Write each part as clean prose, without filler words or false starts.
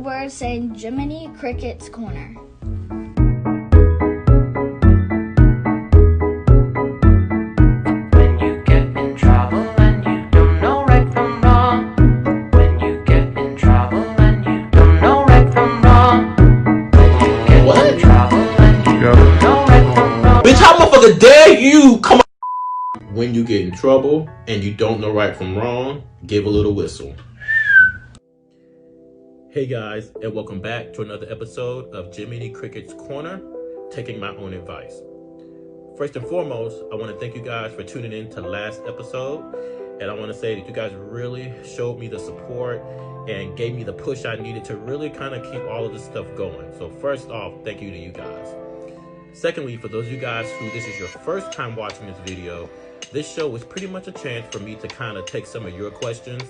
word saying Jiminey Cricket's Corner. When you get in trouble and you don't know right from wrong. When you get in trouble and you don't know right from wrong. When you get in trouble and you don't know right from wrong. Bitch, how motherfucker dare you come on? When you get in trouble and you don't know right from wrong, give a little whistle. Hey guys, and welcome back to another episode of Jiminey Cricket's Corner, taking my own advice. First and foremost, I want to thank you guys for tuning in to last episode, and I want to say that you guys really showed me the support and gave me the push I needed to really kind of keep all of this stuff going. So first off, thank you to you guys. Secondly, for those of you guys who this is your first time watching this video, this show is pretty much a chance for me to kind of take some of your questions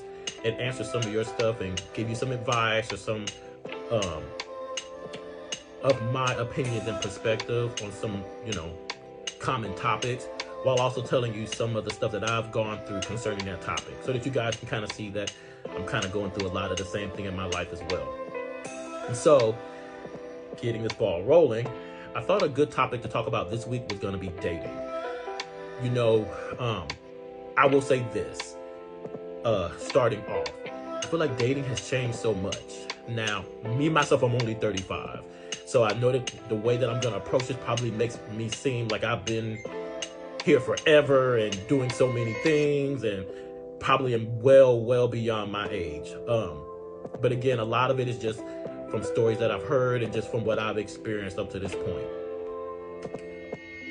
and answer some of your stuff and give you some advice or some of my opinions and perspective on some, common topics, while also telling you some of the stuff that I've gone through concerning that topic, so that you guys can kind of see that I'm kind of going through a lot of the same thing in my life as well. And so, getting this ball rolling, I thought a good topic to talk about this week was going to be dating. I will say this. Starting off, I feel like dating has changed so much. Now, myself, I'm only 35. So I know that the way that I'm going to approach this probably makes me seem like I've been here forever and doing so many things and probably am well beyond my age. But again, a lot of it is just from stories that I've heard and just from what I've experienced up to this point.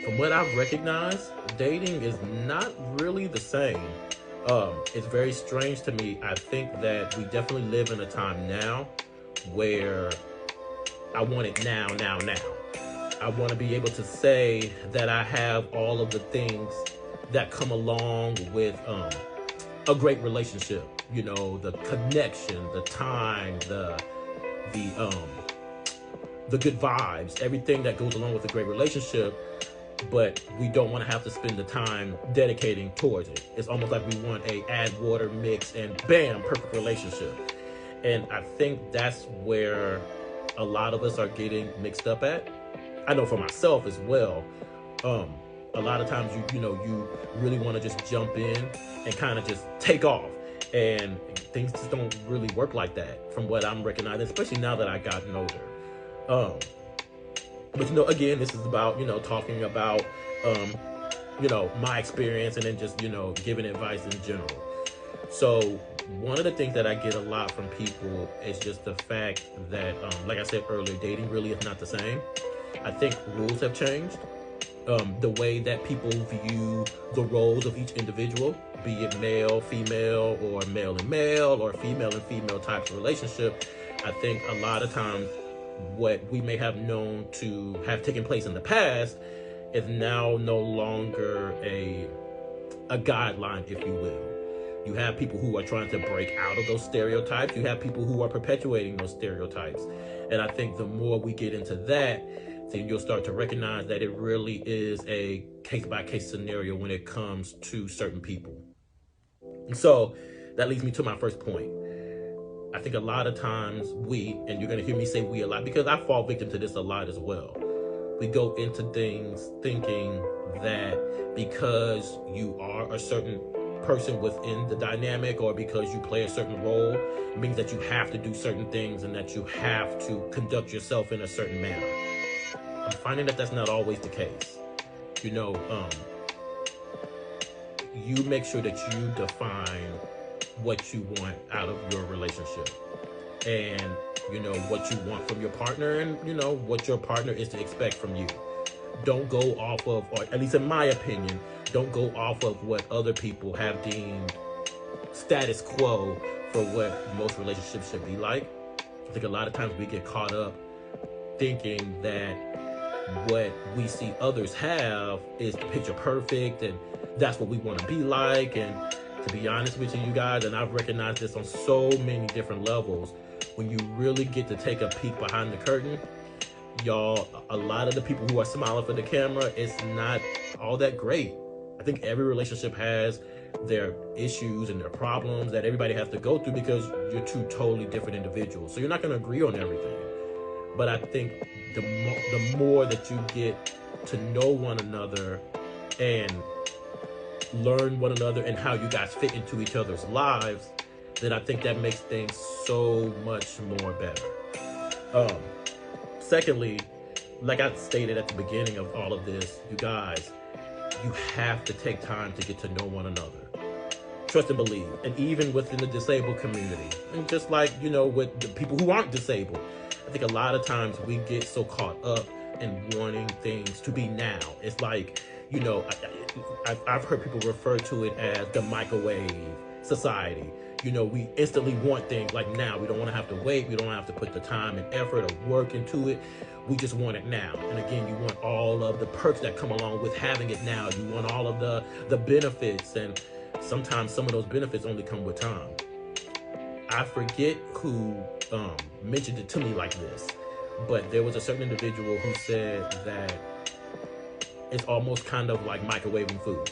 From what I've recognized, dating is not really the same. It's very strange to me. I think that we definitely live in a time now where I want it now. I want to be able to say that I have all of the things that come along with a great relationship. The connection, the time, the good vibes, everything that goes along with a great relationship. But we don't want to have to spend the time dedicating towards it. It's almost like we want a add water mix and bam, perfect relationship. And I think that's where a lot of us are getting mixed up at. I know for myself as well. A lot of times you really want to just jump in and kind of just take off. And things just don't really work like that from what I'm recognizing, especially now that I've gotten older. But again, this is about, talking about, my experience and then just, giving advice in general. So one of the things that I get a lot from people is just the fact that, like I said earlier, dating really is not the same. I think rules have changed. The way that people view the roles of each individual, be it male, female, or male and male, or female and female types of relationship. I think a lot of times what we may have known to have taken place in the past is now no longer a guideline, if you will. You have people who are trying to break out of those stereotypes. You have people who are perpetuating those stereotypes. And I think the more we get into that, then you'll start to recognize that it really is a case-by-case scenario when it comes to certain people. And so that leads me to my first point. I think a lot of times and you're going to hear me say we a lot because I fall victim to this a lot as well. We go into things thinking that because you are a certain person within the dynamic or because you play a certain role, it means that you have to do certain things and that you have to conduct yourself in a certain manner. I'm finding that that's not always the case. You make sure that you define what you want out of your relationship and what you want from your partner and what your partner is to expect from you. Don't go off of, or at least in my opinion, don't go off of what other people have deemed status quo for what most relationships should be like. I think a lot of times we get caught up thinking that what we see others have is picture perfect and that's what we want to be like. And to be honest with you guys, and I've recognized this on so many different levels, when you really get to take a peek behind the curtain, y'all, a lot of the people who are smiling for the camera, it's not all that great. I think every relationship has their issues and their problems that everybody has to go through, because you're two totally different individuals. So you're not going to agree on everything. But I think the more that you get to know one another and learn one another and how you guys fit into each other's lives, then I think that makes things so much more better. Secondly, like I stated at the beginning of all of this, you guys, you have to take time to get to know one another. Trust and believe. And even within the disabled community, and just like, with the people who aren't disabled, I think a lot of times we get so caught up in wanting things to be now. It's like, I've heard people refer to it as the microwave society. We instantly want things like now. We don't want to have to wait. We don't have to put the time and effort or work into it. We just want it now. And again, you want all of the perks that come along with having it now. You want all of the benefits. And sometimes some of those benefits only come with time. I forget who mentioned it to me like this, but there was a certain individual who said that it's almost kind of like microwaving food.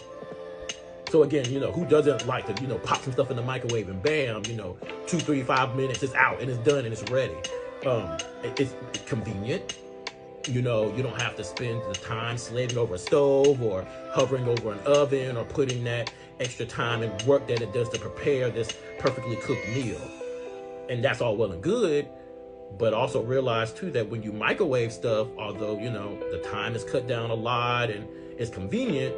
So again, who doesn't like to, pop some stuff in the microwave and bam, 2, 3, 5 minutes, it's out and it's done and it's ready. It's convenient. You don't have to spend the time slaving over a stove or hovering over an oven or putting that extra time and work that it does to prepare this perfectly cooked meal. And that's all well and good, but also realize too that when you microwave stuff, although, the time is cut down a lot and it's convenient,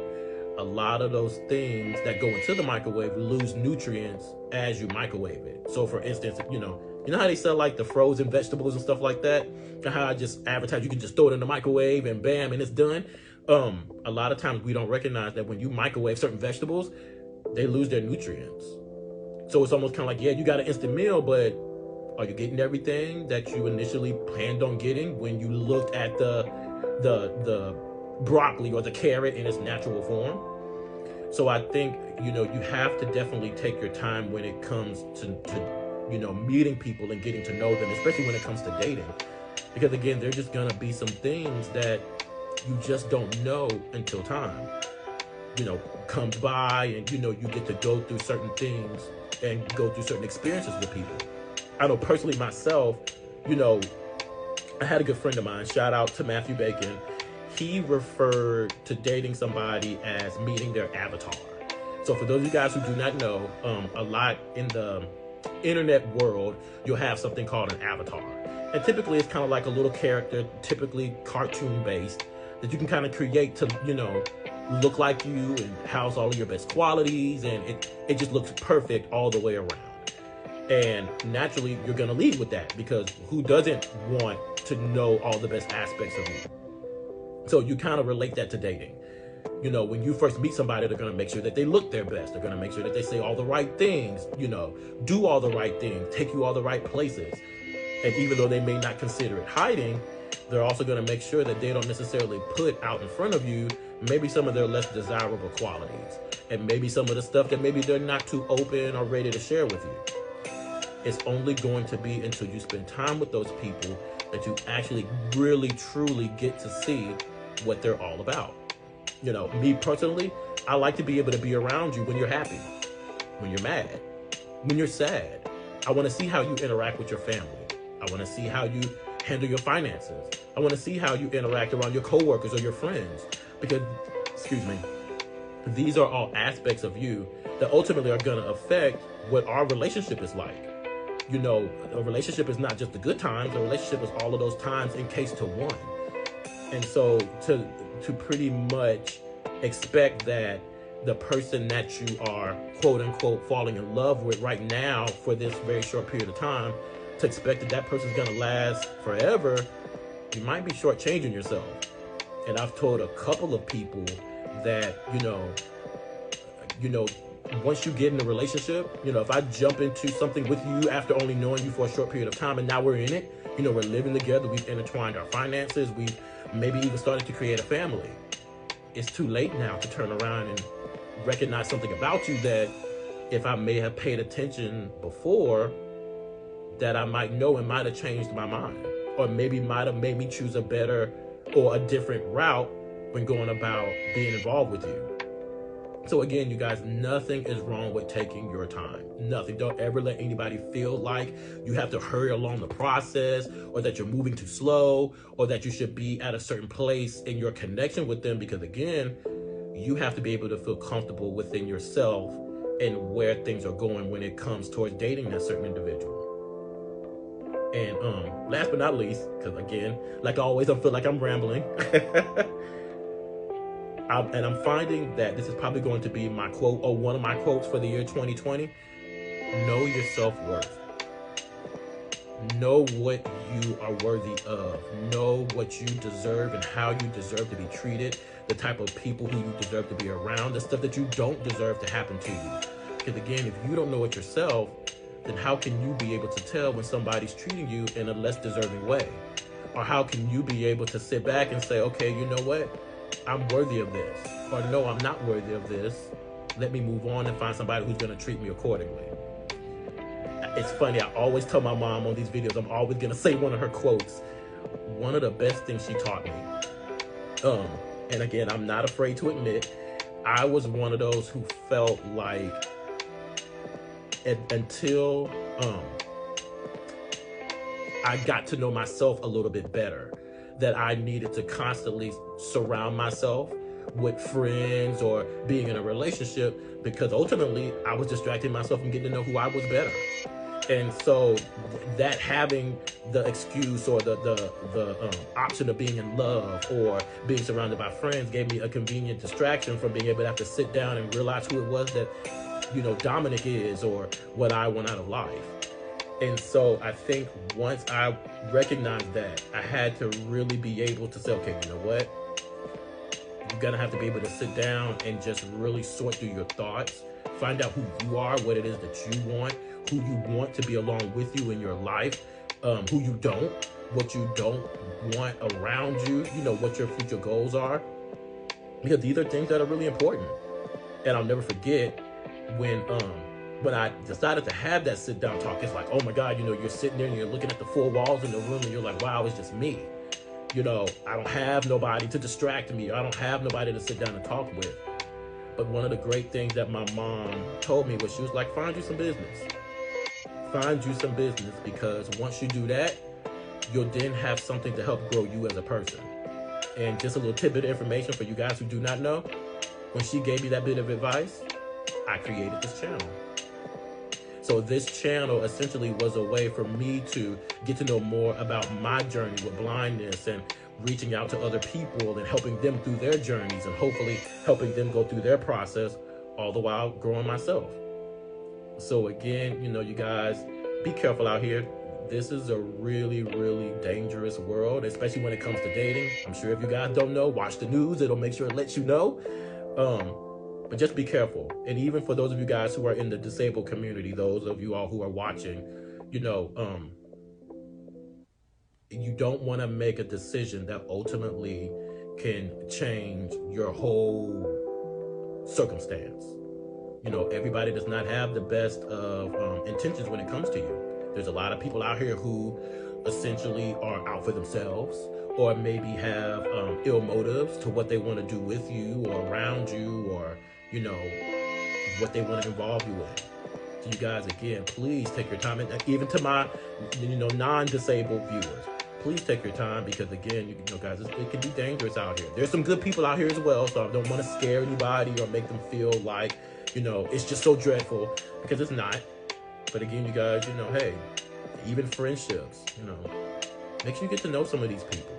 a lot of those things that go into the microwave lose nutrients as you microwave it. So for instance, you know how they sell like the frozen vegetables and stuff like that? And how I just advertise you can just throw it in the microwave and bam, and it's done. A lot of times we don't recognize that when you microwave certain vegetables, they lose their nutrients. So it's almost kind of like, yeah, you got an instant meal, but are you getting everything that you initially planned on getting when you looked at the broccoli or the carrot in its natural form? So I think, you have to definitely take your time when it comes to meeting people and getting to know them, especially when it comes to dating. Because again, there's just gonna be some things that you just don't know until time, comes by, and, you get to go through certain things and go through certain experiences with people. I know personally myself, I had a good friend of mine, shout out to Matthew Bacon. He referred to dating somebody as meeting their avatar. So for those of you guys who do not know, a lot in the internet world, you'll have something called an avatar. And typically it's kind of like a little character, typically cartoon based, that you can kind of create to, look like you and house all of your best qualities. And it just looks perfect all the way around. And naturally, you're going to lead with that, because who doesn't want to know all the best aspects of you? So you kind of relate that to dating. When you first meet somebody, they're going to make sure that they look their best. They're going to make sure that they say all the right things, do all the right things, take you all the right places. And even though they may not consider it hiding, they're also going to make sure that they don't necessarily put out in front of you maybe some of their less desirable qualities, and maybe some of the stuff that maybe they're not too open or ready to share with you. It's only going to be until you spend time with those people that you actually really truly get to see what they're all about. Me personally, I like to be able to be around you when you're happy, when you're mad, when you're sad. I want to see how you interact with your family. I want to see how you handle your finances. I want to see how you interact around your coworkers or your friends, because, these are all aspects of you that ultimately are going to affect what our relationship is like. A relationship is not just the good times. A relationship is all of those times in case to one. And so to pretty much expect that the person that you are quote unquote falling in love with right now for this very short period of time, to expect that person's going to last forever, you might be shortchanging yourself. And I've told a couple of people that, once you get in a relationship, if I jump into something with you after only knowing you for a short period of time, and now we're in it, we're living together, we've intertwined our finances, we've maybe even started to create a family. It's too late now to turn around and recognize something about you that if I may have paid attention before, that I might know and might have changed my mind, or maybe might have made me choose a better or a different route when going about being involved with you. So again, you guys, nothing is wrong with taking your time. Nothing. Don't ever let anybody feel like you have to hurry along the process, or that you're moving too slow, or that you should be at a certain place in your connection with them, because again, you have to be able to feel comfortable within yourself and where things are going when it comes towards dating that certain individual. And last but not least, because again, like always, I feel like I'm rambling. I'm finding that this is probably going to be my quote, or one of my quotes for the year 2020. Know your self-worth. Know what you are worthy of. Know what you deserve and how you deserve to be treated. The type of people who you deserve to be around. The stuff that you don't deserve to happen to you. Because again, if you don't know it yourself, then how can you be able to tell when somebody's treating you in a less deserving way? Or how can you be able to sit back and say, okay, you know what? I'm worthy of this. Or no, I'm not worthy of this. Let me move on and find somebody who's going to treat me accordingly. It's funny, I always tell my mom on these videos, I'm always going to say one of her quotes. One of the best things she taught me. And again, I'm not afraid to admit, I was one of those who felt like until I got to know myself a little bit better, that I needed to constantly surround myself with friends or being in a relationship, because ultimately I was distracting myself from getting to know who I was better. And so that having the excuse or the option of being in love or being surrounded by friends gave me a convenient distraction from being able to have to sit down and realize who it was that, you know, Dominic is, or what I want out of life. And so I think once I recognized that, I had to really be able to say, okay, you know what? You're gonna have to be able to sit down and just really sort through your thoughts, find out who you are, what it is that you want, who you want to be along with you in your life, who you don't, what you don't want around you, you know, what your future goals are. Because these are things that are really important. And I'll never forget when I decided to have that sit down talk. It's like, oh my God, you know, you're sitting there and you're looking at the four walls in the room and you're like, wow, it's just me. You know, I don't have nobody to distract me. I don't have nobody to sit down and talk with. But one of the great things that my mom told me was, she was like, find you some business. Find you some business, because once you do that, you'll then have something to help grow you as a person. And just a little tidbit of information for you guys who do not know, when she gave me that bit of advice, I created this channel. So this channel essentially was a way for me to get to know more about my journey with blindness and reaching out to other people and helping them through their journeys and hopefully helping them go through their process, all the while growing myself. So again, you know, you guys, be careful out here. This is a really, really dangerous world, especially when it comes to dating. I'm sure if you guys don't know, watch the news. It'll make sure it lets you know. But just be careful. And even for those of you guys who are in the disabled community, those of you all who are watching, you know, you don't want to make a decision that ultimately can change your whole circumstance. You know, everybody does not have the best of intentions when it comes to you. There's a lot of people out here who essentially are out for themselves, or maybe have ill motives to what they want to do with you or around you, or, you know, what they want to involve you in. So you guys, again, please take your time. And even to my, you know, non-disabled viewers, please take your time, because again, you know, guys, it can be dangerous out here. There's some good people out here as well, so I don't want to scare anybody or make them feel like, you know, it's just so dreadful, because it's not. But again, you guys, you know, hey, even friendships, you know, make sure you get to know some of these people.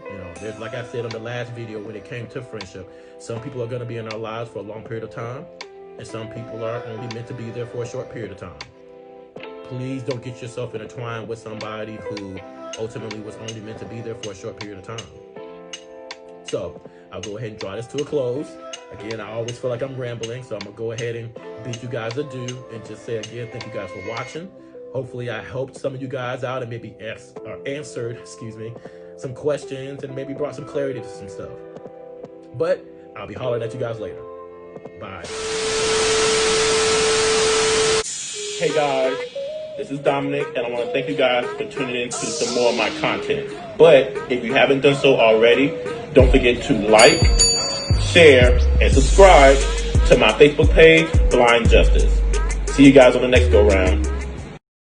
You know, there's, like I said on the last video, when it came to friendship, some people are going to be in our lives for a long period of time, and some people are only meant to be there for a short period of time. Please don't get yourself intertwined with somebody who ultimately was only meant to be there for a short period of time. So I'll go ahead and draw this to a close. Again, I always feel like I'm rambling, so I'm going to go ahead and bid you guys adieu and just say again, thank you guys for watching. Hopefully I helped some of you guys out and maybe answered, some questions and maybe brought some clarity to some stuff. But I'll be hollering at you guys later. Bye. Hey guys, this is Dominic, and I want to thank you guys for tuning in to some more of my content. But if you haven't done so already, don't forget to like, share, and subscribe to my Facebook page, Blind Justice. See you guys on the next go round.